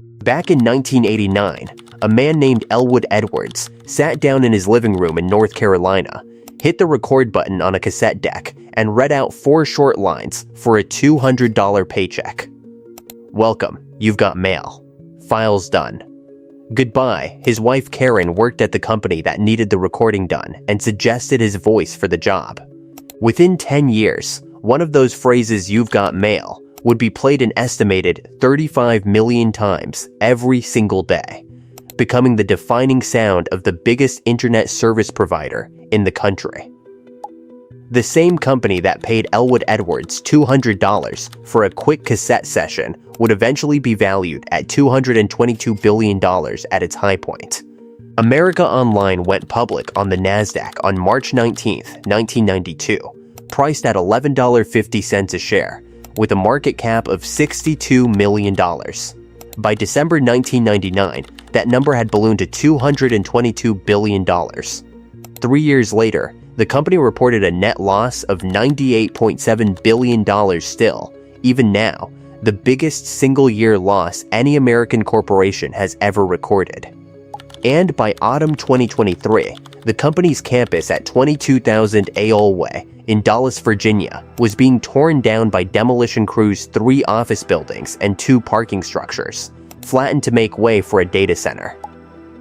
Back in 1989, a man named Elwood Edwards sat down in his living room in North Carolina, hit the record button on a cassette deck, and read out 4 short lines for a $200 paycheck. "Welcome, you've got mail. Files done." Goodbye. His wife Karen worked at the company that needed the recording done and suggested his voice for the job. Within 10 years, one of those phrases, "you've got mail," would be played an estimated 35 million times every single day, becoming the defining sound of the biggest internet service provider in the country. The same company that paid Elwood Edwards $200 for a quick cassette session would eventually be valued at $222 billion at its high point. America Online went public on the NASDAQ on March 19, 1992, priced at $11.50 a share, with a market cap of $62 million. By December 1999, that number had ballooned to $222 billion. 3 years later, the company reported a net loss of $98.7 billion still, even now, the biggest single-year loss any American corporation has ever recorded. And by autumn 2023, the company's campus at 22,000 AOL Way in Dulles, Virginia, was being torn down by demolition crews' 3 office buildings and 2 parking structures, flattened to make way for a data center.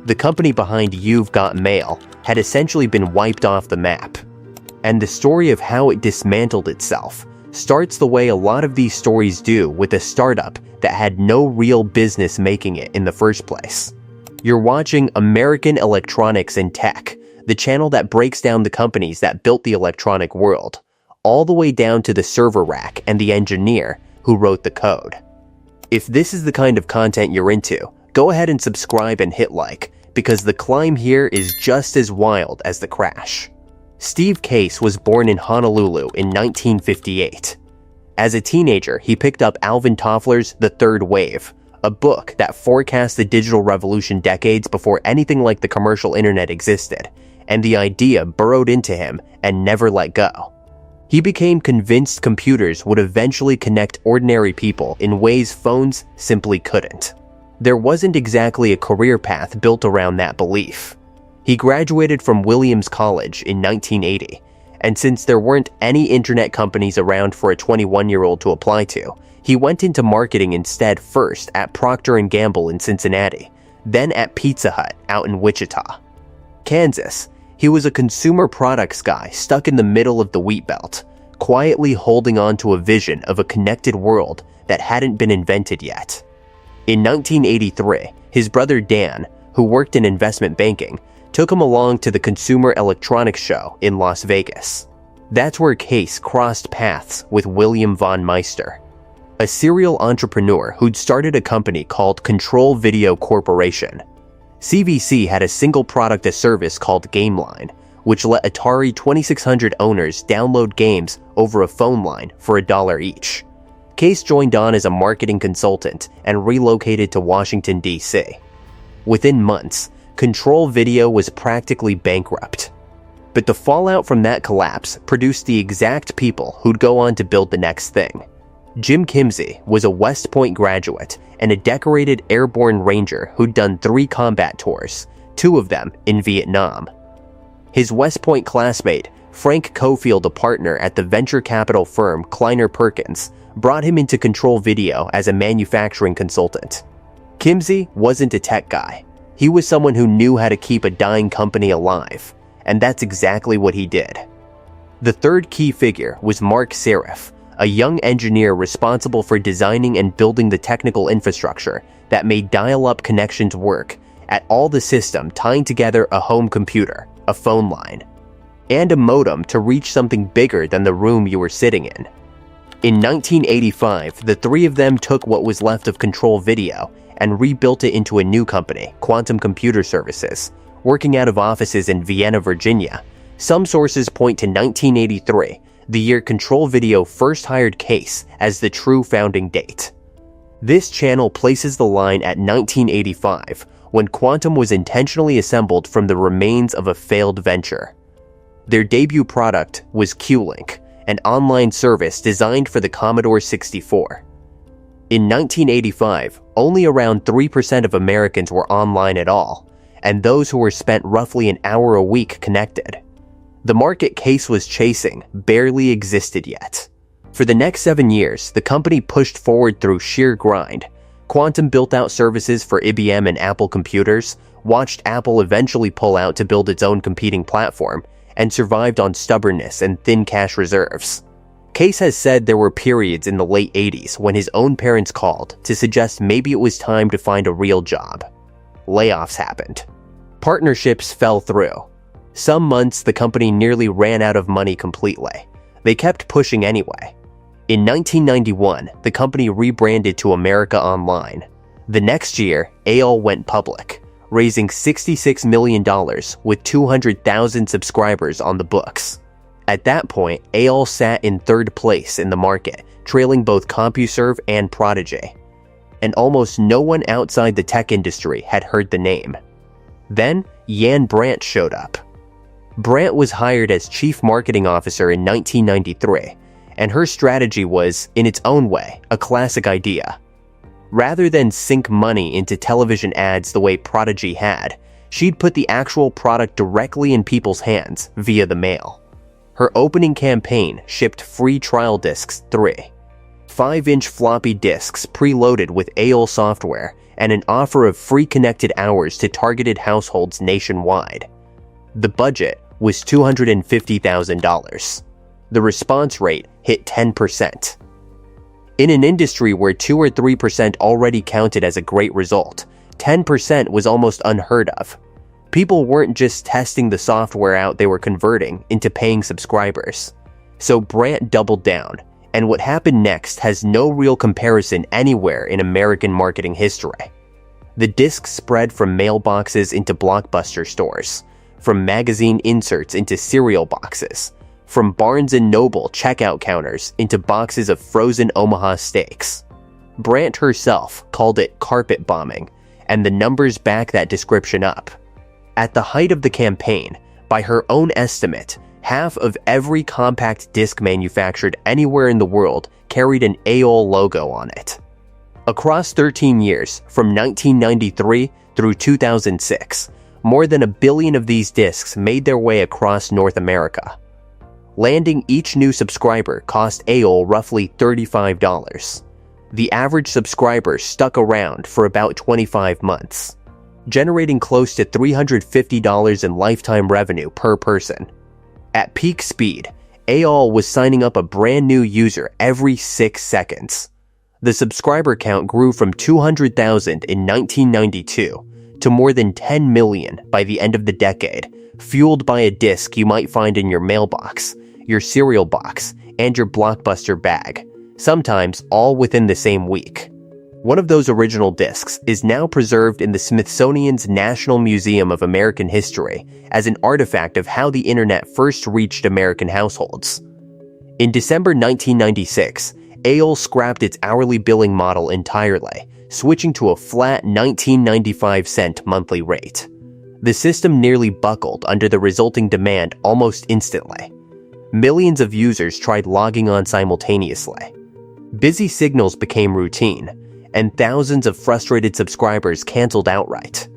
The company behind You've Got Mail had essentially been wiped off the map. And the story of how it dismantled itself starts the way a lot of these stories do, with a startup that had no real business making it in the first place. You're watching American Electronics and Tech, the channel that breaks down the companies that built the electronic world, all the way down to the server rack and the engineer who wrote the code. If this is the kind of content you're into, go ahead and subscribe and hit like, because the climb here is just as wild as the crash. Steve Case was born in Honolulu in 1958. As a teenager, he picked up Alvin Toffler's The Third Wave, a book that forecast the digital revolution decades before anything like the commercial internet existed, and the idea burrowed into him and never let go. He became convinced computers would eventually connect ordinary people in ways phones simply couldn't. There wasn't exactly a career path built around that belief. He graduated from Williams College in 1980, and since there weren't any internet companies around for a 21-year-old to apply to, he went into marketing instead, first at Procter & Gamble in Cincinnati, then at Pizza Hut out in Wichita, Kansas. He was a consumer products guy stuck in the middle of the wheat belt, quietly holding on to a vision of a connected world that hadn't been invented yet. In 1983, his brother Dan, who worked in investment banking, took him along to the Consumer Electronics Show in Las Vegas. That's where Case crossed paths with William von Meister, a serial entrepreneur who'd started a company called Control Video Corporation. CVC had a single product as service called GameLine, which let Atari 2600 owners download games over a phone line for $1 each. Case joined on as a marketing consultant and relocated to Washington, D.C. Within months, Control Video was practically bankrupt. But the fallout from that collapse produced the exact people who'd go on to build the next thing. Jim Kimsey was a West Point graduate and a decorated airborne ranger who'd done 3 combat tours, 2 of them in Vietnam. His West Point classmate, Frank Cofield, a partner at the venture capital firm Kleiner Perkins, brought him into Control Video as a manufacturing consultant. Kimsey wasn't a tech guy. He was someone who knew how to keep a dying company alive, and that's exactly what he did. The third key figure was Mark Serif, a young engineer responsible for designing and building the technical infrastructure that made dial-up connections work at all the system tying together a home computer, a phone line, and a modem to reach something bigger than the room you were sitting in. In 1985, the 3 of them took what was left of Control Video and rebuilt it into a new company, Quantum Computer Services, working out of offices in Vienna, Virginia. Some sources point to 1983, the year Control Video first hired Case as the true founding date. This channel places the line at 1985, when Quantum was intentionally assembled from the remains of a failed venture. Their debut product was Q-Link, an online service designed for the Commodore 64. In 1985, only around 3% of Americans were online at all, and those who were spent roughly an hour a week connected. The market Case was chasing barely existed yet. For the next 7 years, the company pushed forward through sheer grind. Quantum built out services for IBM and Apple computers, watched Apple eventually pull out to build its own competing platform, and survived on stubbornness and thin cash reserves. Case has said there were periods in the late 80s when his own parents called to suggest maybe it was time to find a real job. Layoffs happened. Partnerships fell through. Some months the company nearly ran out of money completely. They kept pushing anyway. In 1991, the company rebranded to America Online. The next year, AOL went public, raising $66 million with 200,000 subscribers on the books. At that point, AOL sat in third place in the market, trailing both CompuServe and Prodigy. And almost no one outside the tech industry had heard the name. Then, Jan Brandt showed up. Brandt was hired as Chief Marketing Officer in 1993, and her strategy was, in its own way, a classic idea. Rather than sink money into television ads the way Prodigy had, she'd put the actual product directly in people's hands via the mail. Her opening campaign shipped free trial discs 3, 5-inch floppy disks preloaded with AOL software, and an offer of free connected hours to targeted households nationwide. The budget was $250,000. The response rate hit 10%. In an industry where 2 or 3% already counted as a great result, 10% was almost unheard of. People weren't just testing the software out, they were converting into paying subscribers. So Brandt doubled down, and what happened next has no real comparison anywhere in American marketing history. The discs spread from mailboxes into Blockbuster stores, from magazine inserts into cereal boxes, from Barnes & Noble checkout counters into boxes of frozen Omaha steaks. Brandt herself called it carpet bombing, and the numbers back that description up. At the height of the campaign, by her own estimate, half of every compact disc manufactured anywhere in the world carried an AOL logo on it. Across 13 years, from 1993 through 2006, more than 1 billion of these discs made their way across North America. Landing each new subscriber cost AOL roughly $35. The average subscriber stuck around for about 25 months, generating close to $350 in lifetime revenue per person. At peak speed, AOL was signing up a brand new user every 6 seconds. The subscriber count grew from 200,000 in 1992 to more than 10 million by the end of the decade, fueled by a disc you might find in your mailbox, your cereal box, and your Blockbuster bag, sometimes all within the same week. One of those original discs is now preserved in the Smithsonian's National Museum of American History as an artifact of how the internet first reached American households. In December 1996, AOL scrapped its hourly billing model entirely, switching to a flat 19.95 monthly rate. The system nearly buckled under the resulting demand almost instantly. Millions of users tried logging on simultaneously. Busy signals became routine, and thousands of frustrated subscribers canceled outright.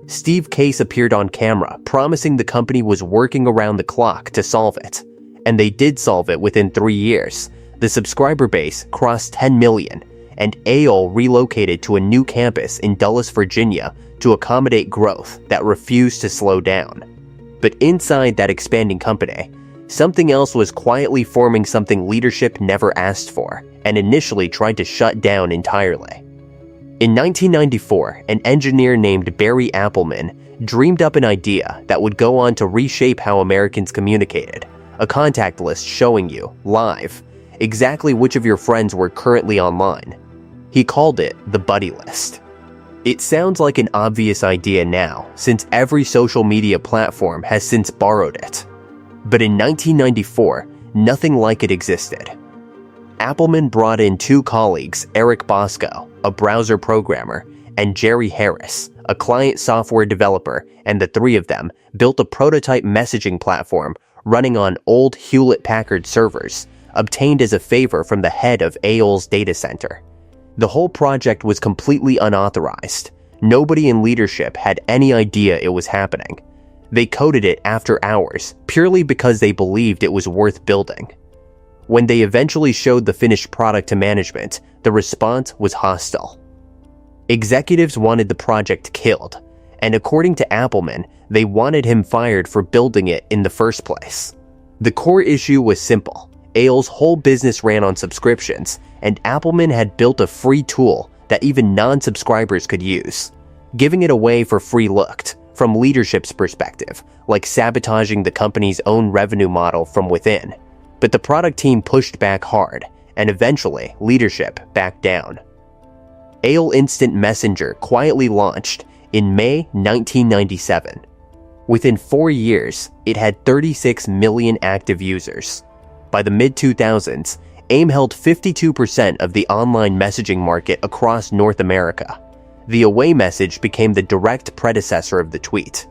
Steve Case appeared on camera, promising the company was working around the clock to solve it. And they did solve it within 3 years. The subscriber base crossed 10 million, and AOL relocated to a new campus in Dulles, Virginia to accommodate growth that refused to slow down. But inside that expanding company, something else was quietly forming, something leadership never asked for, and initially tried to shut down entirely. In 1994, an engineer named Barry Appelman dreamed up an idea that would go on to reshape how Americans communicated, a contact list showing you, live, exactly which of your friends were currently online. He called it the Buddy List. It sounds like an obvious idea now, since every social media platform has since borrowed it. But in 1994, nothing like it existed. Appelman brought in 2 colleagues, Eric Bosco, a browser programmer, and Jerry Harris, a client software developer, and the 3 of them built a prototype messaging platform running on old Hewlett-Packard servers, obtained as a favor from the head of AOL's data center. The whole project was completely unauthorized. Nobody in leadership had any idea it was happening. They coded it after hours, purely because they believed it was worth building. When they eventually showed the finished product to management, the response was hostile. Executives wanted the project killed, and according to Appleman, they wanted him fired for building it in the first place. The core issue was simple. AOL's whole business ran on subscriptions, and Appleman had built a free tool that even non-subscribers could use. Giving it away for free looked, from leadership's perspective, like sabotaging the company's own revenue model from within. But the product team pushed back hard, and eventually leadership backed down. AOL Instant Messenger quietly launched in May 1997. Within 4 years, it had 36 million active users. By the mid-2000s, AIM held 52% of the online messaging market across North America. The away message became the direct predecessor of the tweet.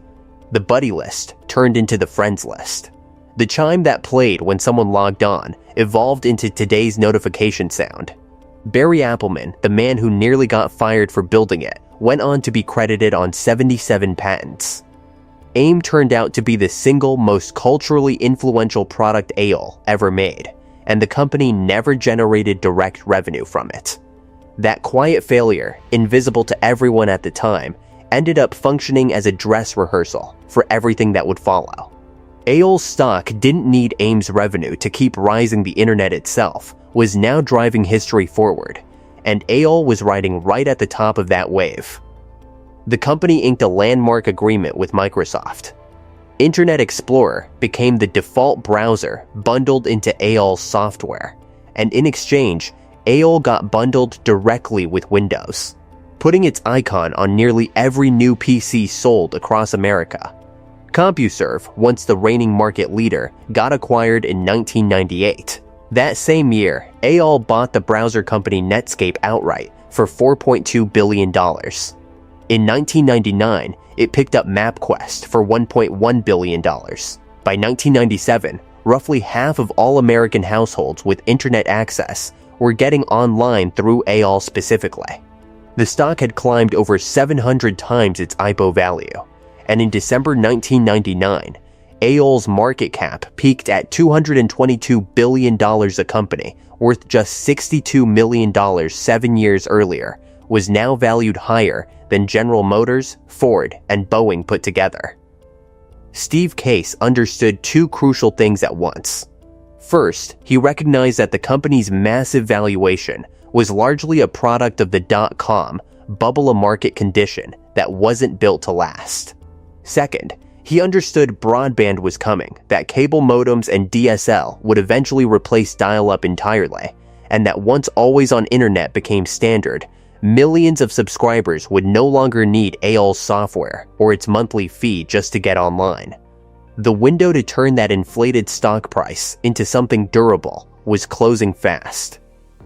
The buddy list turned into the friends list. The chime that played when someone logged on evolved into today's notification sound. Barry Appleman, the man who nearly got fired for building it, went on to be credited on 77 patents. AIM turned out to be the single most culturally influential product AOL ever made, and the company never generated direct revenue from it. That quiet failure, invisible to everyone at the time, ended up functioning as a dress rehearsal for everything that would follow. AOL's stock didn't need AIM's revenue to keep rising. The internet itself was now driving history forward, and AOL was riding right at the top of that wave. The company inked a landmark agreement with Microsoft. Internet Explorer became the default browser bundled into AOL's software, and in exchange, AOL got bundled directly with Windows, putting its icon on nearly every new PC sold across America. CompuServe, once the reigning market leader, got acquired in 1998. That same year, AOL bought the browser company Netscape outright for $4.2 billion. In 1999, it picked up MapQuest for $1.1 billion. By 1997, roughly half of all American households with internet access were getting online through AOL specifically. The stock had climbed over 700 times its IPO value, and in December 1999, AOL's market cap peaked at $222 billion. A company worth just $62 million 7 years earlier was now valued higher than General Motors, Ford, and Boeing put together. Steve Case understood two crucial things at once. First, he recognized that the company's massive valuation was largely a product of the dot-com bubble, a market condition that wasn't built to last. Second, he understood broadband was coming, that cable modems and DSL would eventually replace dial-up entirely, and that once always-on internet became standard, millions of subscribers would no longer need AOL's software or its monthly fee just to get online. The window to turn that inflated stock price into something durable was closing fast.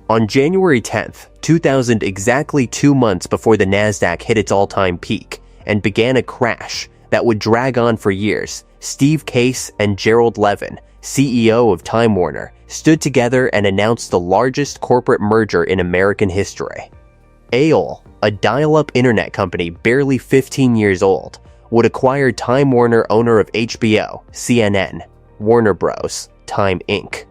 On January 10th, 2000, exactly 2 months before the Nasdaq hit its all-time peak and began a crash that would drag on for years, Steve Case and Gerald Levin, CEO of Time Warner, stood together and announced the largest corporate merger in American history. AOL, a dial-up internet company barely 15 years old, would acquire Time Warner, owner of HBO, CNN, Warner Bros., Time Inc.,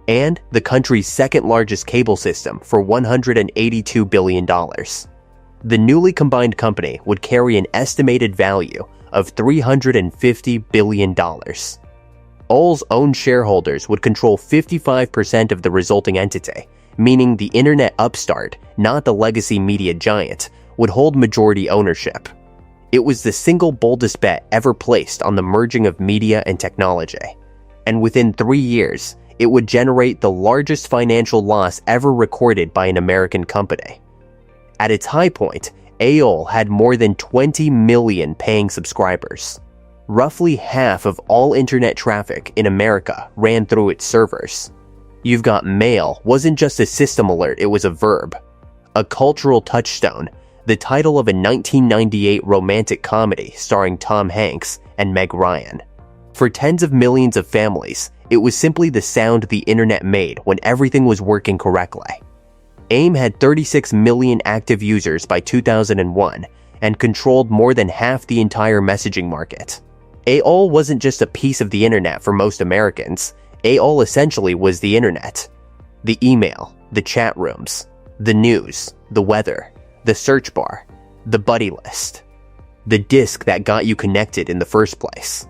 and the country's second-largest cable system for $182 billion. The newly combined company would carry an estimated value of $350 billion. AOL's own shareholders would control 55% of the resulting entity, meaning the internet upstart, not the legacy media giant, would hold majority ownership. It was the single boldest bet ever placed on the merging of media and technology, and within 3 years, it would generate the largest financial loss ever recorded by an American company. At its high point, AOL had more than 20 million paying subscribers. Roughly half of all internet traffic in America ran through its servers. "You've got mail" wasn't just a system alert, it was a verb. A cultural touchstone, the title of a 1998 romantic comedy starring Tom Hanks and Meg Ryan. For tens of millions of families, it was simply the sound the internet made when everything was working correctly. AIM had 36 million active users by 2001 and controlled more than half the entire messaging market. AOL wasn't just a piece of the internet for most Americans. AOL essentially was the internet. The email, the chat rooms, the news, the weather, the search bar, the buddy list, the disk that got you connected in the first place.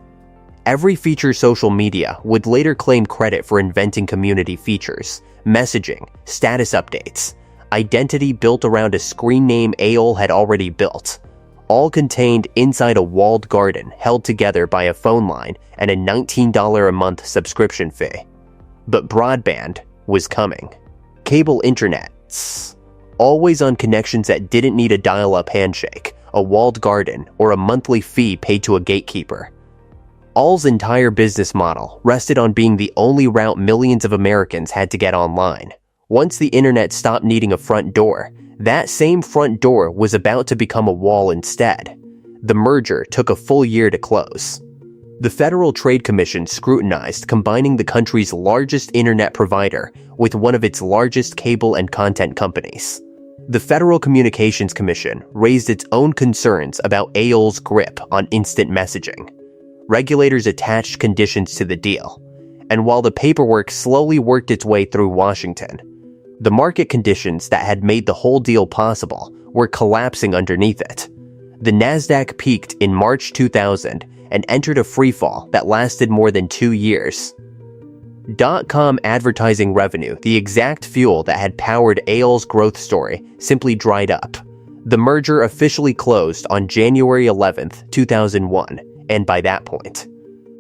Every feature social media would later claim credit for inventing community features, messaging, status updates, identity built around a screen name AOL had already built, all contained inside a walled garden held together by a phone line and a $19 a month subscription fee. But broadband was coming. Cable internets. Always on connections that didn't need a dial-up handshake, a walled garden, or a monthly fee paid to a gatekeeper. AOL's entire business model rested on being the only route millions of Americans had to get online. Once the internet stopped needing a front door, that same front door was about to become a wall instead. The merger took a full year to close. The Federal Trade Commission scrutinized combining the country's largest internet provider with one of its largest cable and content companies. The Federal Communications Commission raised its own concerns about AOL's grip on instant messaging. Regulators attached conditions to the deal, and while the paperwork slowly worked its way through Washington, the market conditions that had made the whole deal possible were collapsing underneath it. The Nasdaq peaked in March 2000 and entered a freefall that lasted more than 2 years. .com advertising revenue, the exact fuel that had powered AOL's growth story, simply dried up. The merger officially closed on January 11, 2001, and by that point,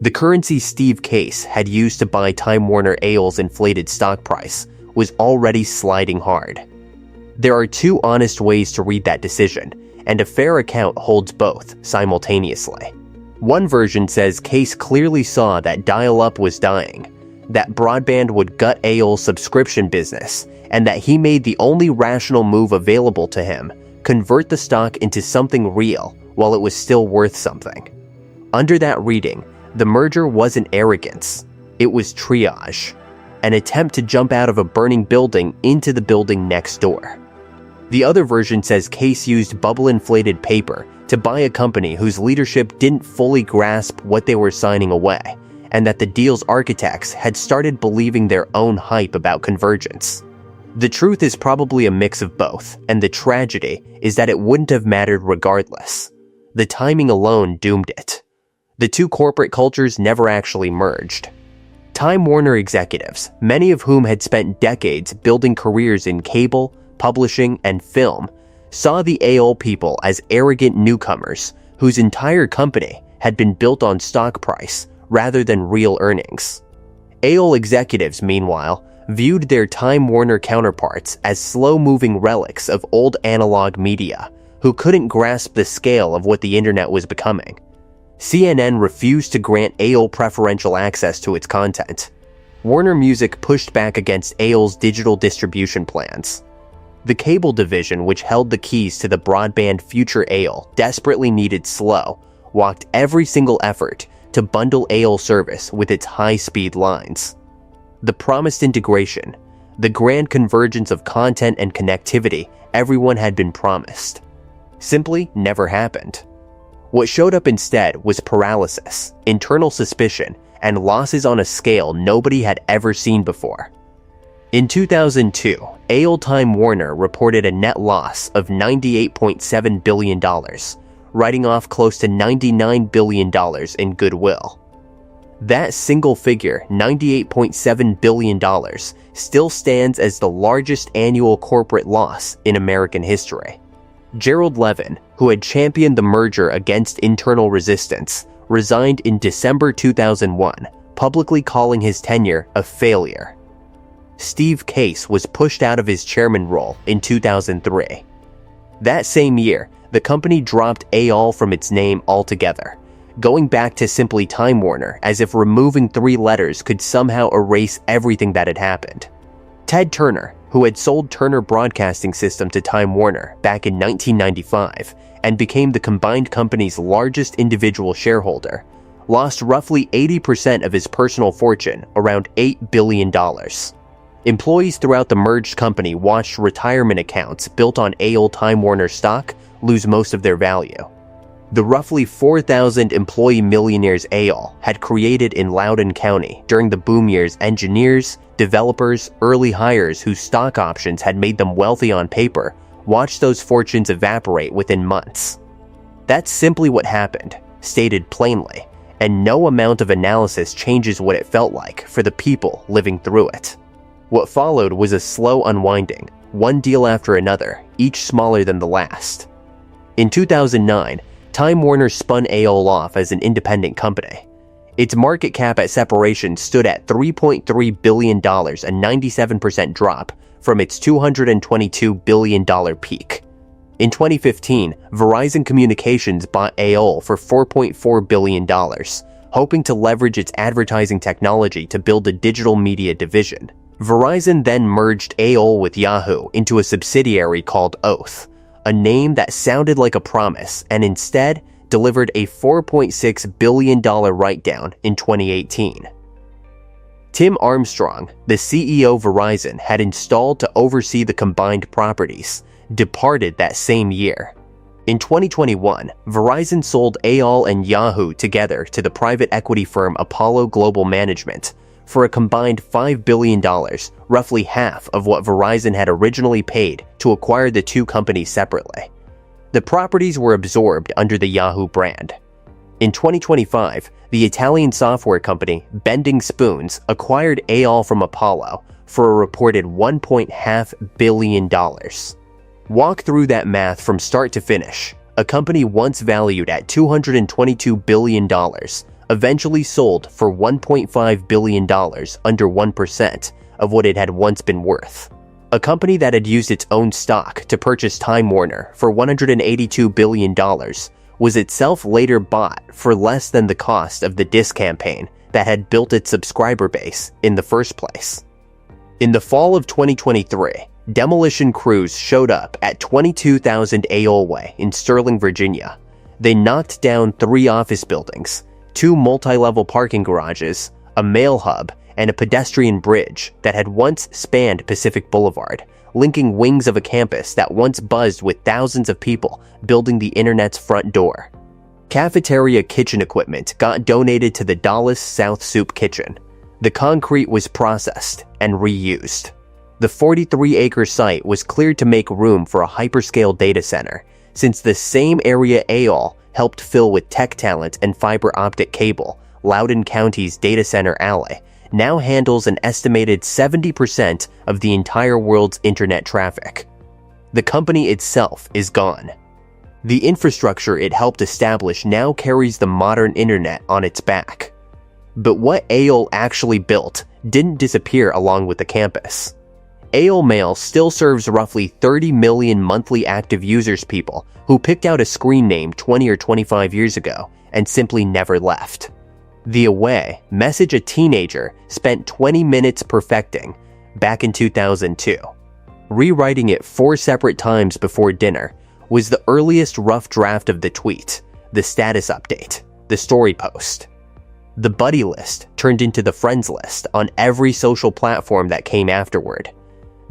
the currency Steve Case had used to buy Time Warner AOL's inflated stock price was already sliding hard. There are two honest ways to read that decision, and a fair account holds both simultaneously. One version says Case clearly saw that dial-up was dying, that broadband would gut AOL's subscription business, and that he made the only rational move available to him, convert the stock into something real while it was still worth something. Under that reading, the merger wasn't arrogance, it was triage, an attempt to jump out of a burning building into the building next door. The other version says Case used bubble-inflated paper to buy a company whose leadership didn't fully grasp what they were signing away, and that the deal's architects had started believing their own hype about convergence. The truth is probably a mix of both, and the tragedy is that it wouldn't have mattered regardless. The timing alone doomed it. The two corporate cultures never actually merged. Time Warner executives, many of whom had spent decades building careers in cable, publishing, and film, saw the AOL people as arrogant newcomers whose entire company had been built on stock price rather than real earnings. AOL executives, meanwhile, viewed their Time Warner counterparts as slow-moving relics of old analog media who couldn't grasp the scale of what the internet was becoming. CNN refused to grant AOL preferential access to its content. Warner Music pushed back against AOL's digital distribution plans. The cable division, which held the keys to the broadband future AOL, desperately needed Slow, walked every single effort to bundle AOL service with its high-speed lines. The promised integration, the grand convergence of content and connectivity everyone had been promised, simply never happened. What showed up instead was paralysis, internal suspicion, and losses on a scale nobody had ever seen before. In 2002, AOL Time Warner reported a net loss of $98.7 billion, writing off close to $99 billion in goodwill. That single figure, $98.7 billion, still stands as the largest annual corporate loss in American history. Gerald Levin, who had championed the merger against internal resistance, resigned in December 2001, publicly calling his tenure a failure. Steve Case was pushed out of his chairman role in 2003. That same year, the company dropped AOL from its name altogether, going back to simply Time Warner as if removing 3 letters could somehow erase everything that had happened. Ted Turner, who had sold Turner Broadcasting System to Time Warner back in 1995 and became the combined company's largest individual shareholder, lost roughly 80% of his personal fortune, around $8 billion. Employees throughout the merged company watched retirement accounts built on AOL Time Warner stock lose most of their value. The roughly 4,000 employee millionaires AOL had created in Loudoun County during the boom years, engineers, developers, early hires whose stock options had made them wealthy on paper, watched those fortunes evaporate within months. That's simply what happened, stated plainly, and no amount of analysis changes what it felt like for the people living through it. What followed was a slow unwinding, one deal after another, each smaller than the last. In 2009, Time Warner spun AOL off as an independent company. Its market cap at separation stood at $3.3 billion, a 97% drop from its $222 billion peak. In 2015, Verizon Communications bought AOL for $4.4 billion, hoping to leverage its advertising technology to build a digital media division. Verizon then merged AOL with Yahoo into a subsidiary called Oath, a name that sounded like a promise and instead delivered a $4.6 billion write-down in 2018. Tim Armstrong, the CEO of Verizon had installed to oversee the combined properties, departed that same year. In 2021, Verizon sold AOL and Yahoo together to the private equity firm Apollo Global Management for a combined $5 billion, roughly half of what Verizon had originally paid to acquire the two companies separately. The properties were absorbed under the Yahoo brand. In 2025, the Italian software company Bending Spoons acquired AOL from Apollo for a reported $1.5 billion. Walk through that math from start to finish. A company once valued at $222 billion eventually sold for $1.5 billion, under 1% of what it had once been worth. A company that had used its own stock to purchase Time Warner for $182 billion was itself later bought for less than the cost of the disk campaign that had built its subscriber base in the first place. In the fall of 2023, demolition crews showed up at 22,000 AOL Way in Sterling, Virginia. They knocked down 3 office buildings, 2 multi-level parking garages, a mail hub, and a pedestrian bridge that had once spanned Pacific Boulevard, linking wings of a campus that once buzzed with thousands of people building the internet's front door. Cafeteria kitchen equipment got donated to the Dallas South Soup Kitchen. The concrete was processed and reused. The 43-acre site was cleared to make room for a hyperscale data center, since the same area AOL helped fill with tech talent and fiber optic cable. Loudoun County's data center alley now handles an estimated 70% of the entire world's internet traffic. The company itself is gone. The infrastructure it helped establish now carries the modern internet on its back. But what AOL actually built didn't disappear along with the campus. AOL Mail still serves roughly 30 million monthly active users, people who picked out a screen name 20 or 25 years ago and simply never left. The Away message a teenager spent 20 minutes perfecting back in 2002. Rewriting it 4 separate times before dinner was the earliest rough draft of the tweet, the status update, the story post. The buddy list turned into the friends list on every social platform that came afterward.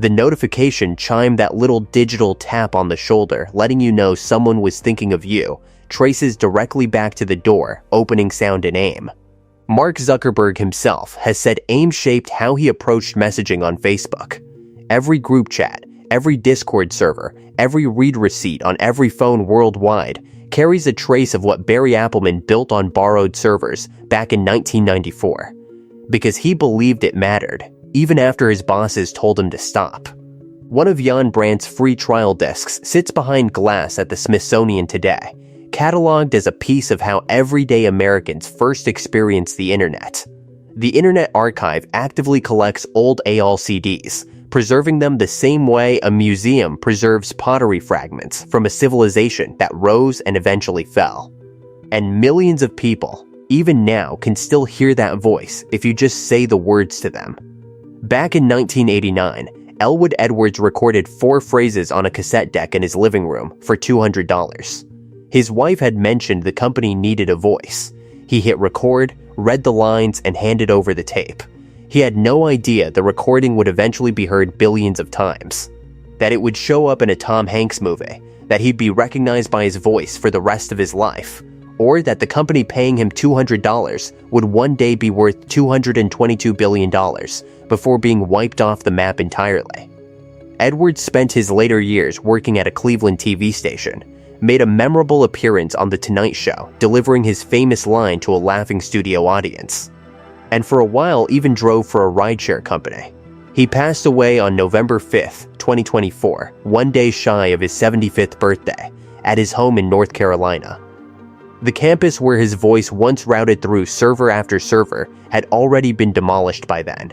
The notification chimed that little digital tap on the shoulder letting you know someone was thinking of you, traces directly back to the door, opening sound in AIM. Mark Zuckerberg himself has said AIM shaped how he approached messaging on Facebook. Every group chat, every Discord server, every read receipt on every phone worldwide carries a trace of what Barry Appelman built on borrowed servers back in 1994. Because he believed it mattered, even after his bosses told him to stop. One of Jan Brandt's free trial discs sits behind glass at the Smithsonian today, cataloged as a piece of how everyday Americans first experienced the internet. The Internet Archive actively collects old AOL CDs, preserving them the same way a museum preserves pottery fragments from a civilization that rose and eventually fell. And millions of people, even now, can still hear that voice if you just say the words to them. Back in 1989, Elwood Edwards recorded 4 phrases on a cassette deck in his living room for $200. His wife had mentioned the company needed a voice. He hit record, read the lines, and handed over the tape. He had no idea the recording would eventually be heard billions of times, that it would show up in a Tom Hanks movie, that he'd be recognized by his voice for the rest of his life, or that the company paying him $200 would one day be worth $222 billion before being wiped off the map entirely. Edwards spent his later years working at a Cleveland TV station, made a memorable appearance on The Tonight Show, delivering his famous line to a laughing studio audience, and for a while even drove for a rideshare company. He passed away on November 5th, 2024, one day shy of his 75th birthday, at his home in North Carolina. The campus where his voice once routed through server after server had already been demolished by then.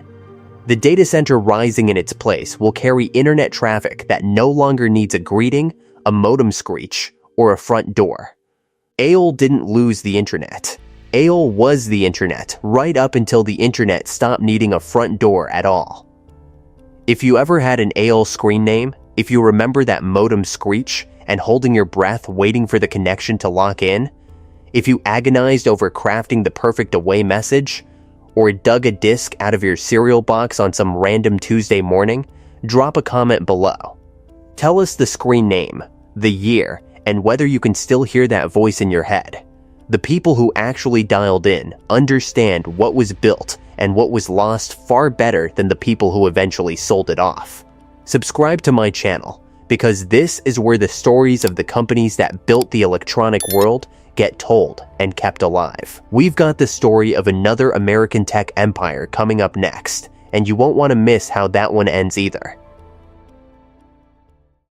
The data center rising in its place will carry internet traffic that no longer needs a greeting, a modem screech, or a front door. AOL didn't lose the internet. AOL was the internet right up until the internet stopped needing a front door at all. If you ever had an AOL screen name, if you remember that modem screech and holding your breath waiting for the connection to lock in, if you agonized over crafting the perfect away message, or dug a disc out of your cereal box on some random Tuesday morning, drop a comment below. Tell us the screen name, the year, and whether you can still hear that voice in your head. The people who actually dialed in understand what was built and what was lost far better than the people who eventually sold it off. Subscribe to my channel, because this is where the stories of the companies that built the electronic world get told and kept alive. We've got the story of another American tech empire coming up next, and you won't want to miss how that one ends either.